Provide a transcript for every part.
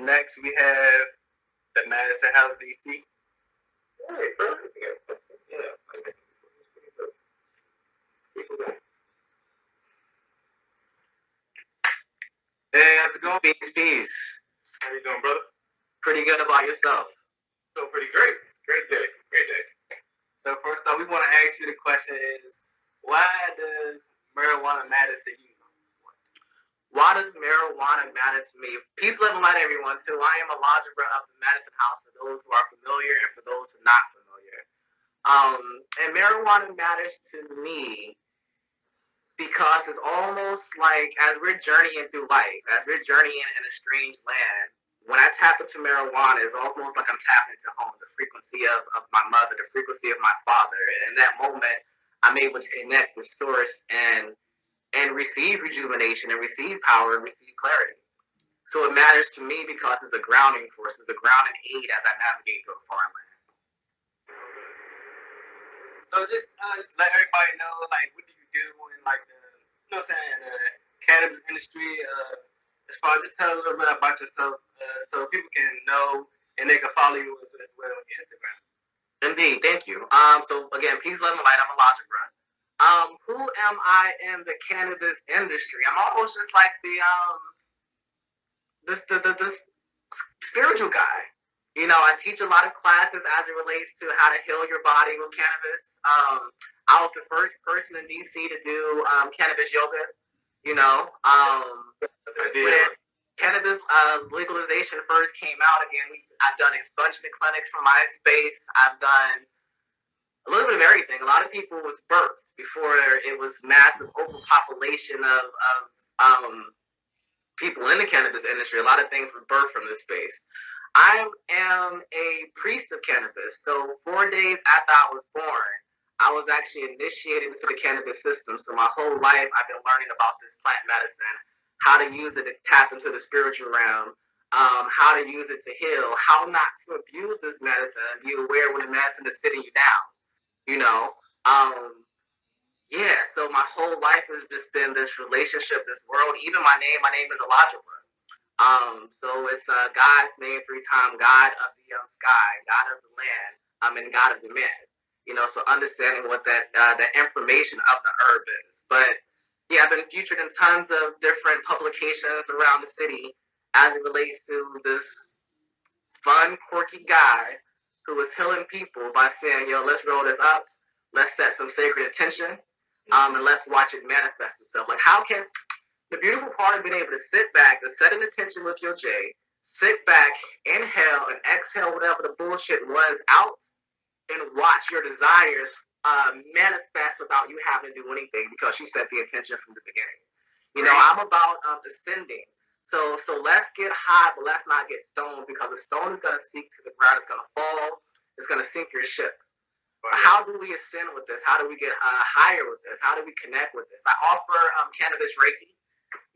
Next, we have the Madison House, DC. Hey, perfect. Yeah. Hey, how's it going? Peace. How you doing, brother? Pretty good about yourself. Doing pretty great. Great day. So first off, we want to ask you the question is, why does marijuana matter to you? Why does marijuana matter to me? Peace, love, and light, everyone, too. I am a algebra of the Madison House for those who are familiar and for those who are not familiar. And marijuana matters to me because it's almost like as we're journeying through life, as we're journeying in a strange land, when I tap into marijuana, it's almost like I'm tapping into home, the frequency of my mother, the frequency of my father. And in that moment, I'm able to connect the source and receive rejuvenation and receive power and receive clarity. So it matters to me because it's a grounding force, it's a grounding aid as I navigate through a foreign land. So just let everybody know, like, what do you do in, like, the, cannabis industry? As far as just tell a little bit about yourself, so people can know and they can follow you as well on your Instagram. Indeed, thank you. So again, peace, love, and light. I'm Elijah Brown. Who am I in the cannabis industry? I'm almost just like this spiritual guy. You know, I teach a lot of classes as it relates to how to heal your body with cannabis. I was the first person in DC to do cannabis yoga. You know, when cannabis legalization first came out, again, I've done expungement clinics from my space. I've done a little bit of everything. A lot of people was birthed before it was massive overpopulation of people in the cannabis industry. A lot of things were birthed from this space. I am a priest of cannabis. So 4 days after I was born, I was actually initiated into the cannabis system. So my whole life, I've been learning about this plant medicine, how to use it to tap into the spiritual realm, how to use it to heal, how not to abuse this medicine, and be aware when the medicine is sitting you down. You know, so my whole life has just been this relationship, this world. Even my name is Elijah. So it's God's name 3 times, God of the sky, God of the land, and God of the man. You know, so understanding what that the information of the herb is. But yeah, I've been featured in tons of different publications around the city as it relates to this fun, quirky guy who is healing people by saying, yo, let's roll this up, let's set some sacred intention, and let's watch it manifest itself. Like, how can the beautiful part of being able to sit back and set an intention with your J, sit back, inhale, and exhale whatever the bullshit was out, and watch your desires manifest without you having to do anything because you set the intention from the beginning. You know, I'm about ascending. So let's get high, but let's not get stoned because the stone is going to sink to the ground. It's going to fall. It's going to sink your ship. How do we ascend with this? How do we get higher with this? How do we connect with this? I offer cannabis Reiki.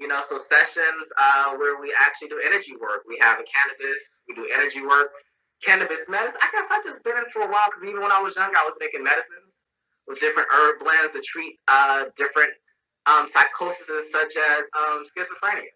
You know, so sessions where we actually do energy work. We have a cannabis. We do energy work. Cannabis medicine. I guess I just been in for a while because even when I was younger, I was making medicines with different herb blends to treat different psychoses such as schizophrenia.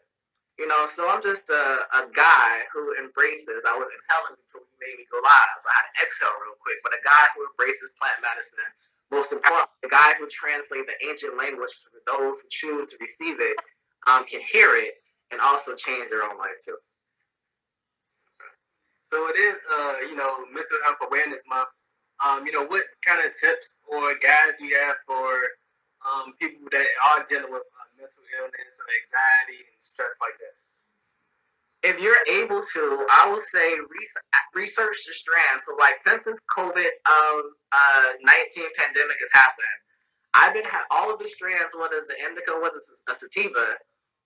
You know, so I'm just a guy who embraces. I was inhaling until you made me go live, so I had to exhale real quick. But a guy who embraces plant medicine, most importantly, a guy who translates the ancient language for those who choose to receive it, can hear it and also change their own life too. So it is, Mental Health Awareness Month. What kind of tips or guides do you have for people that are dealing with mental illness or anxiety and stress like that? If you're able to, I would say research the strands. So, like, since this COVID-19 pandemic has happened, I've been all of the strands, whether it's the indica, whether it's a sativa,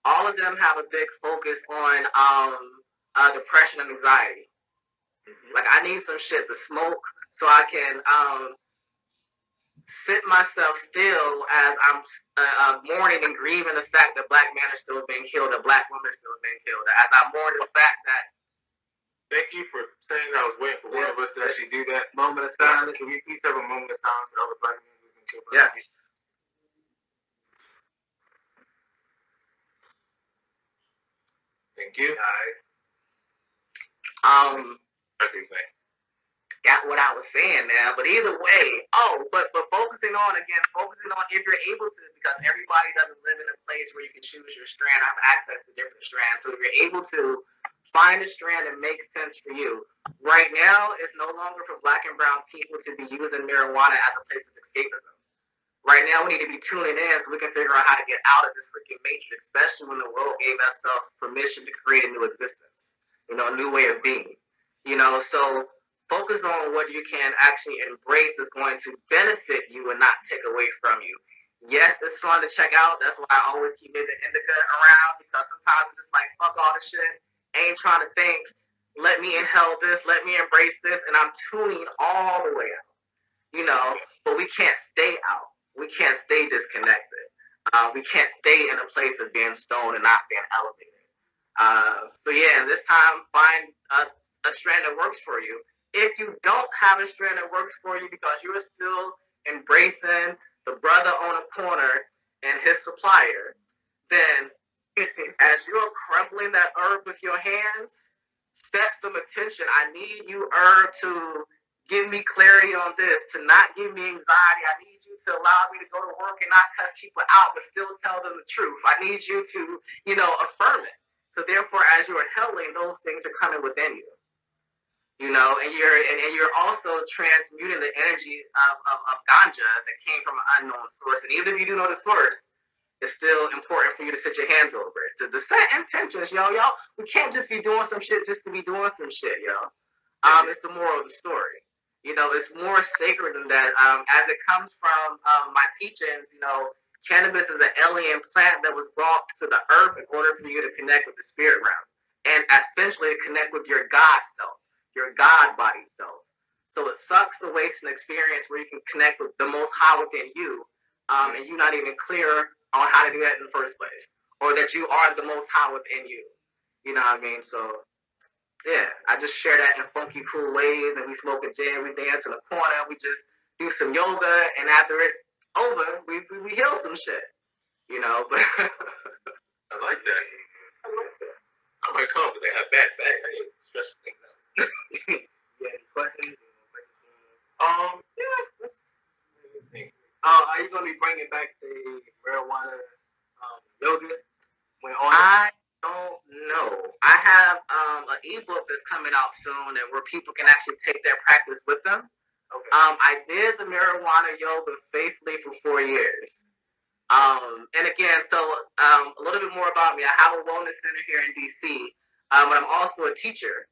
all of them have a big focus on depression and anxiety. Like, I need some shit to smoke so I can sit myself still as I'm mourning and grieving the fact that black men are still being killed, that black women are still being killed. As I mourn the fact that. Thank you for saying that. I was waiting for one of us to actually do that. Moment of silence. Can we please have a moment of silence for all the black men who've been killed? Yes. Thank you. All right. That's what you're saying. Got what I was saying now, but either way, but focusing on if you're able to, because everybody doesn't live in a place where you can choose your strand, have access to different strands. So if you're able to find a strand that makes sense for you, right now it's no longer for Black and brown people to be using marijuana as a place of escapism. Right now we need to be tuning in so we can figure out how to get out of this freaking matrix, especially when the world gave ourselves permission to create a new existence, a new way of being. So focus on what you can actually embrace is going to benefit you and not take away from you. Yes, it's fun to check out. That's why I always keep maybe the indica around, because sometimes it's just like, fuck all the shit. I ain't trying to think. Let me inhale this. Let me embrace this. And I'm tuning all the way out, but we can't stay out. We can't stay disconnected. We can't stay in a place of being stoned and not being elevated. So yeah, this time find a strand that works for you. If you don't have a strand that works for you because you're still embracing the brother on a corner and his supplier, then as you're crumbling that herb with your hands, set some attention. I need you, herb, to give me clarity on this, to not give me anxiety. I need you to allow me to go to work and not cuss people out, but still tell them the truth. I need you to, affirm it. So therefore, as you're inhaling, those things are coming within you. And you're also transmuting the energy of ganja that came from an unknown source. And even if you do know the source, it's still important for you to set your hands over it. To set intentions, y'all. We can't just be doing some shit just to be doing some shit, yo. It's the moral of the story. It's more sacred than that. As it comes from my teachings, cannabis is an alien plant that was brought to the earth in order for you to connect with the spirit realm and essentially connect with your God self, your God body self. So it sucks to waste an experience where you can connect with the Most High within you, and you're not even clear on how to do that in the first place, or that you are the Most High within you. You know what I mean? So yeah, I just share that in funky, cool ways, and we smoke a jam, we dance in a corner, we just do some yoga, and after it's over, we heal some shit, But I like that. I might come, but they have bad back. I need to stretch things out. Yeah, any questions? Yeah, let's think. Are you gonna be bringing back the marijuana yoga when on? I don't know. I have an ebook that's coming out soon, and where people can actually take their practice with them. Okay. I did the marijuana yoga faithfully for 4 years. And again, so a little bit more about me. I have a wellness center here in DC, but I'm also a teacher.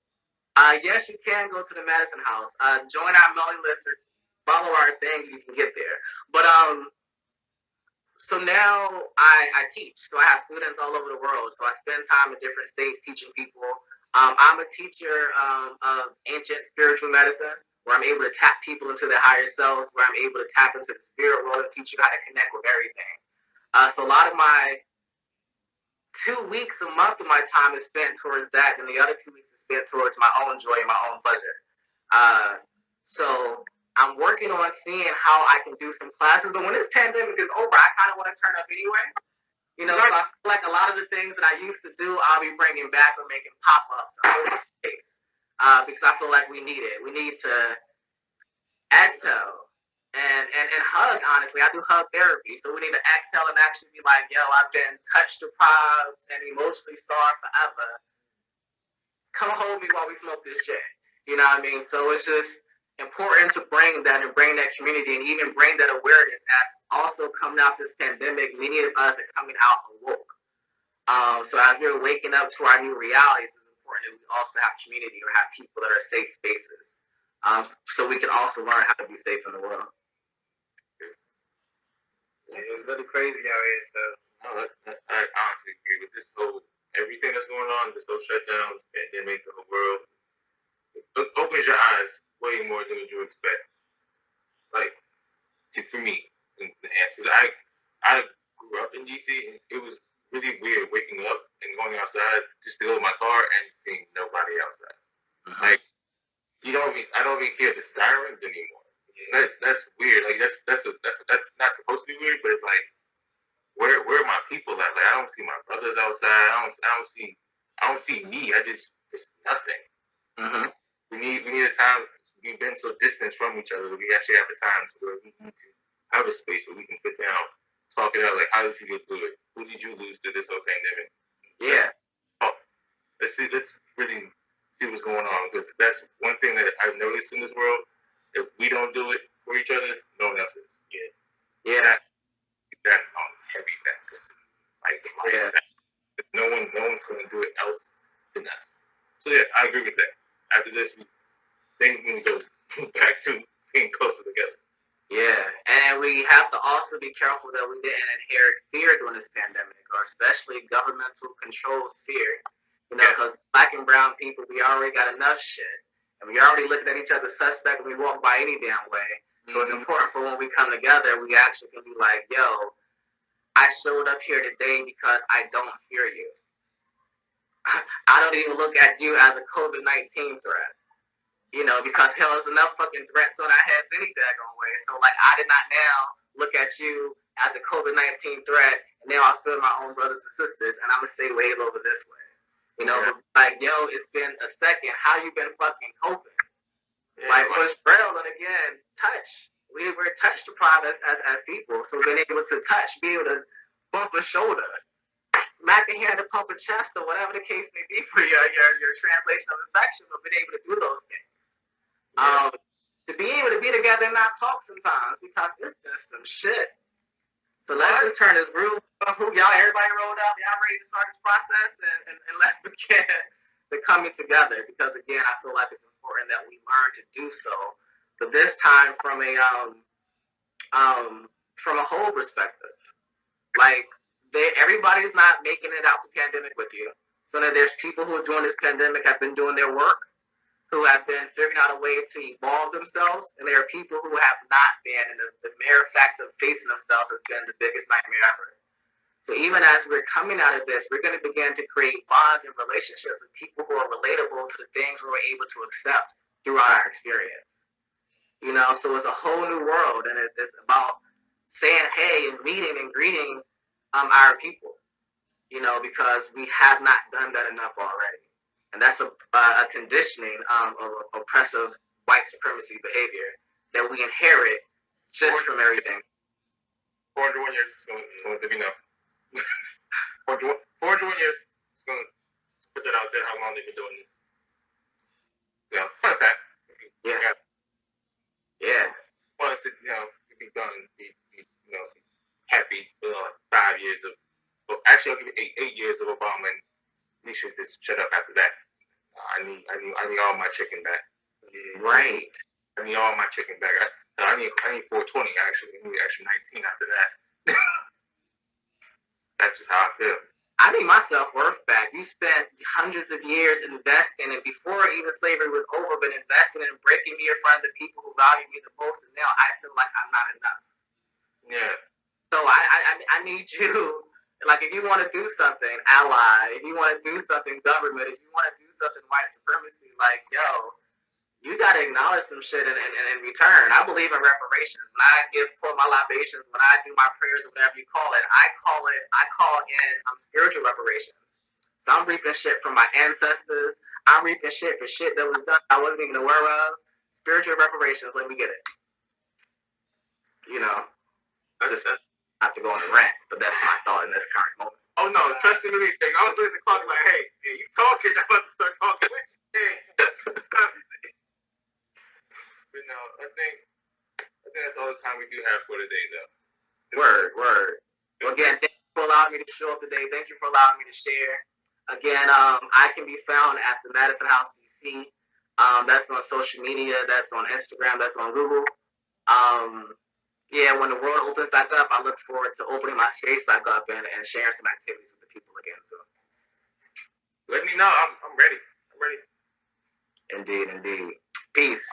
Yes, you can go to the Medicine House. Join our mailing list or follow our thing. You can get there. But so now I teach. So I have students all over the world. So I spend time in different states teaching people. I'm a teacher of ancient spiritual medicine, where I'm able to tap people into their higher selves, where I'm able to tap into the spirit world and teach you how to connect with everything. So a lot of my 2 weeks a month of my time is spent towards that, and the other 2 weeks is spent towards my own joy and my own pleasure. So I'm working on seeing how I can do some classes, but when this pandemic is over, I kind of want to turn up anyway. So I feel like a lot of the things that I used to do, I'll be bringing back or making pop-ups or space, because I feel like we need it. We need to exhale and hug. Honestly, I do hug therapy, so we need to exhale and actually be like, yo, I've been touch deprived and emotionally starved forever. Come hold me while we smoke this shit. You know what I mean? So it's just important to bring that and bring that community and even bring that awareness as also coming out this pandemic. Many of us are coming out awoke. So as we're waking up to our new realities, it's important that we also have community or have people that are safe spaces, so we can also learn how to be safe in the world. It's really crazy out here. So I honestly agree with this whole everything that's going on, this whole shutdown, this pandemic, the whole world. It opens your eyes way more than you expect. Like, for me, the answers. I grew up in DC, and it was really weird waking up and going outside just to go to my car and seeing nobody outside. Like, I don't even hear the sirens anymore. That's weird. Like that's not supposed to be weird, but it's like where are my people at? Like I don't see my brothers outside. I don't see me. It's nothing. Mm-hmm. We need a time. We've been so distant from each other. We actually have a time to where we need to have a space where we can sit down, talk it out. Like, how did you get through it? Who did you lose to this whole pandemic? Yeah. Let's really see what's going on, because that's one thing that I've noticed in this world. If we don't do it for each other, no one else is. Yeah. That heavy factors. Like, yeah. No one's going to do it else than us. So yeah, I agree with that. After this, things going to go back to being closer together. Yeah, and we have to also be careful that we didn't inherit fear during this pandemic, or especially governmental controlled fear. You know, because black and brown people, we already got enough shit, and we already looking at each other suspect when we walk by any damn way. So it's important for when we come together, we actually can be like, yo, I showed up here today because I don't fear you. I don't even look at you as a COVID-19 threat. You know, because hell, there's enough fucking threats on our heads any daggone way. So, like, I did not now look at you as a COVID-19 threat, and now I feel my own brothers and sisters, and I'm going to stay way over this way. You know, like, yo, it's been a second. How you been fucking coping? Like, what's real? And again, touch. We're touch deprived as people. So being able to touch, be able to bump a shoulder, smack a hand to pump a chest, or whatever the case may be for your translation of affection, but being able to do those things. To be able to be together and not talk sometimes, because it's been some shit. So let's just turn this groove up. Y'all, everybody rolled up. Y'all ready to start this process, and let's begin the coming together, because again, I feel like it's important that we learn to do so, but this time from a whole perspective. Like, everybody's not making it out the pandemic with you. So that there's people who during this pandemic have been doing their work, who have been figuring out a way to evolve themselves, and there are people who have not been, and the mere fact of facing themselves has been the biggest nightmare ever. So even as we're coming out of this, we're going to begin to create bonds and relationships with people who are relatable to the things we were able to accept throughout our experience. You know, so it's a whole new world, and it's about saying hey and meeting and greeting our people, you know, because we have not done that enough already. And that's a conditioning of oppressive white supremacy behavior that we inherit just from everything. 401 years, so let me know. 401 years, just going to put that out there, how long they've been doing this. Yeah, fun fact. Yeah. Well, it's, you know, to be done, be happy with 5 years of, well, actually, I'll give it 8 years of Obama, and we should just shut up after that. I need all my chicken back. Right. I need all my chicken back. I need 420 actually. I need actually 19 after that. That's just how I feel. I need my self-worth back. You spent hundreds of years investing, and before even slavery was over, but investing and breaking me in front of the people who value me the most, and now I feel like I'm not enough. Yeah. So I need you, like, if you want to do something, ally, if you want to do something, government, if you want to do something, white supremacy, like, yo, you got to acknowledge some shit in return. I believe in reparations. When I pour my libations, when I do my prayers, or whatever you call it, I call in spiritual reparations. So I'm reaping shit from my ancestors. I'm reaping shit for shit that was done I wasn't even aware of. Spiritual reparations, let me get it. You know, I just have to go on a rant, but that's my thought in this current moment. Oh no, trust me, anything. I was looking at the clock like, hey, you talking? I'm about to start talking with you. But no, I think that's all the time we do have for today, though. Word. Well, again, thank you for allowing me to show up today. Thank you for allowing me to share. Again, I can be found at the Madison House, DC. That's on social media. That's on Instagram. That's on Google. Yeah, when the world opens back up, I look forward to opening my space back up and sharing some activities with the people again. So, let me know. I'm ready. Indeed. Peace.